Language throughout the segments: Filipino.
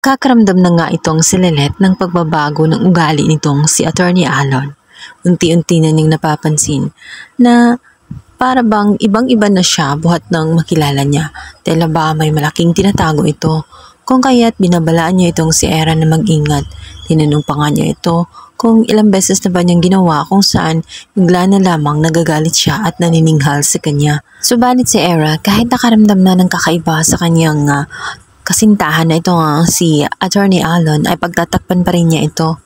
Kakaramdam na nga itong si Lelet ng pagbabago ng ugali nitong si Attorney Alon. Unti-unti na niyang napapansin na para bang ibang-iba na siya buhat ng makilala niya. Tila ba may malaking tinatago ito? Kung kaya't binabalaan niya itong si Era na mag-ingat. Tinanong pa nga niya ito kung ilang beses na ba niyang ginawa kung saan bigla na lamang nagagalit siya at nanininghal sa kanya. Subalit si Era kahit nakaramdam na ng kakaiba sa kanyang kasintahan na ito si Attorney Alon ay pagtatakpan pa rin niya ito.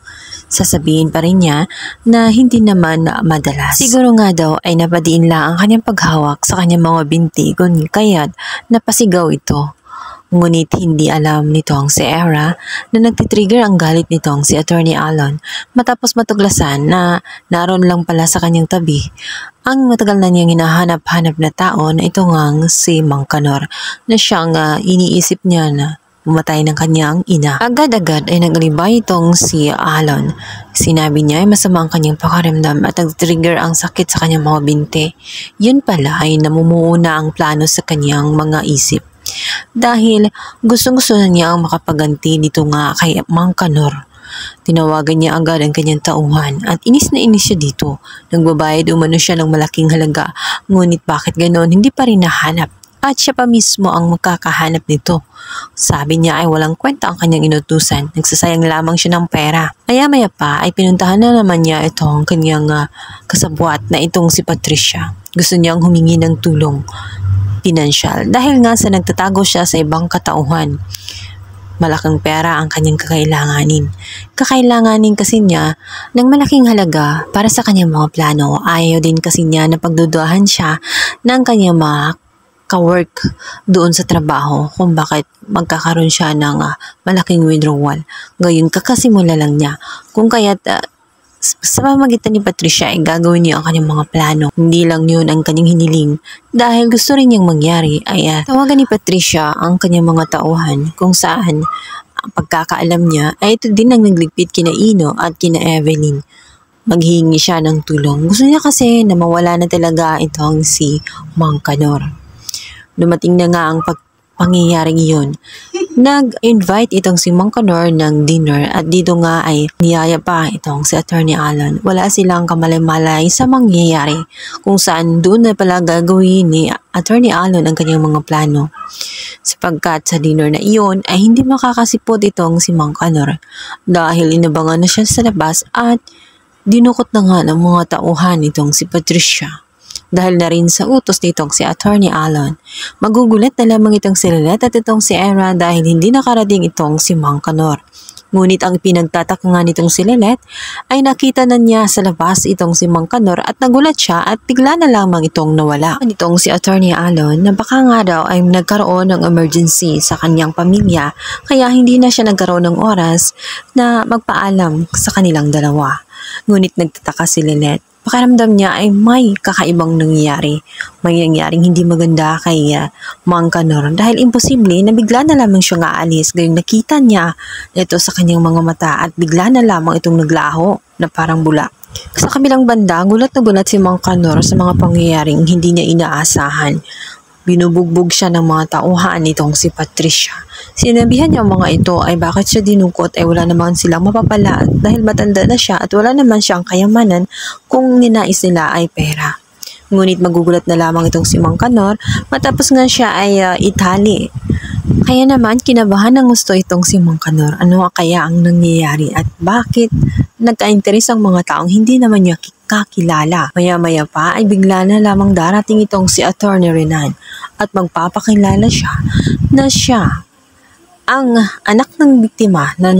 Sasabihin pa rin niya na hindi naman madalas. Siguro nga daw ay napadiin lang ang kanyang paghawak sa kanyang mga binti kung kaya't napasigaw ito. Ngunit hindi alam nitong si Era na nagtitrigger ang galit nitong si Attorney Alon matapos matuglasan na naroon lang pala sa kanyang tabi ang matagal na niyang hinahanap-hanap na tao na ito ngang si Mang Kanor na siyang iniisip niya na mamatay ng kanyang ina. Agad-agad ay naglibay itong si Alon. Sinabi niya ay masama ang kanyang pakaramdam at nag-trigger ang sakit sa kanyang mga binti. Yun pala ay namumuo na ang plano sa kanyang mga isip. Dahil gustong-gusto na niya ang makapaganti dito nga kay Mang Kanor. Tinawagan niya agad ang kanyang tauhan at inis na inis siya dito. Nagbabayad umano siya ng malaking halaga, ngunit bakit ganon hindi pa rin nahanap at siya pa mismo ang magkakahanap nito. Sabi niya ay walang kwenta ang kanyang inutusan, nagsasayang lamang siya ng pera. Maya-maya pa ay pinuntahan na naman niya itong kanyang kasabwat na itong si Patricia. Gusto niyang humingi ng tulong pinansyal dahil nga sa nagtatago siya sa ibang katauhan. Malaking pera ang kanyang kakailanganin. Kakailanganin kasi niya ng malaking halaga para sa kanyang mga plano. Ayaw din kasi niya na pagdududahan siya ng kanyang mga ka-work doon sa trabaho kung bakit magkakaroon siya ng malaking withdrawal. Ngayon kakasimula lang niya. Kung kaya't sa pamamagitan ni Patricia ay gagawin niya ang kanyang mga plano. Hindi lang yun ang kanyang hiniling dahil gusto rin niyang mangyari ay tawagan ni Patricia ang kanyang mga tauhan kung saan ang pagkakaalam niya ay ito din ang nagligpit kina Ino at kina Evelyn. Maghihingi siya ng tulong. Gusto niya kasi na mawala na talaga itong si Mang Kanor. Dumating na nga ang pangyayaring iyon. Nag-invite itong si Mang Kanor ng dinner at dito nga ay niyaya pa itong si Attorney Alon. Wala silang kamalay-malay sa mangyayari kung saan doon na pala gagawin ni Attorney Alon ang kanyang mga plano. Sapagkat sa dinner na iyon ay hindi makakasipot itong si Mang Kanor dahil inabangan na siya sa labas at dinukot na nga ng mga tauhan itong si Patricia. Dahil na rin sa utos nitong si Attorney Alon, magugulat na lamang itong si Lelet at itong si Era dahil hindi nakarating itong si Mang Kanor. Ngunit ang pinagtataka nga nitong si Lelet ay nakita na niya sa labas itong si Mang Kanor at nagulat siya at bigla na lamang itong nawala. Nitong si Attorney Alon na baka nga daw ay nagkaroon ng emergency sa kanyang pamilya kaya hindi na siya nagkaroon ng oras na magpaalam sa kanilang dalawa. Ngunit nagtataka si Lelet. Pakiramdam niya ay may kakaibang nangyayari. May nangyaring hindi maganda kay Mang Kanor dahil imposible na bigla na lamang siyang aalis. Gayong nakita niya ito sa kanyang mga mata at bigla na lamang itong naglaho na parang bula. Sa kabilang banda, gulat na gulat si Mang Kanor sa mga pangyayaring hindi niya inaasahan. Binubugbog siya ng mga tauhan nitong si Patricia. Sinabihan niya ang mga ito ay bakit siya dinukot ay wala naman silang mapapala dahil matanda na siya at wala naman siyang kayamanan kung ninais nila ay pera. Ngunit magugulat na lamang itong si Mang Kanor matapos nga siya ay itali. Kaya naman kinabahan ng gusto itong si Mang Kanor. Ano kaya ang nangyayari at bakit nagka-interes ang mga taong hindi naman niya kakilala? Maya-maya pa ay bigla na lamang darating itong si Attorney Renan at magpapakilala siya na siya ang anak ng biktima na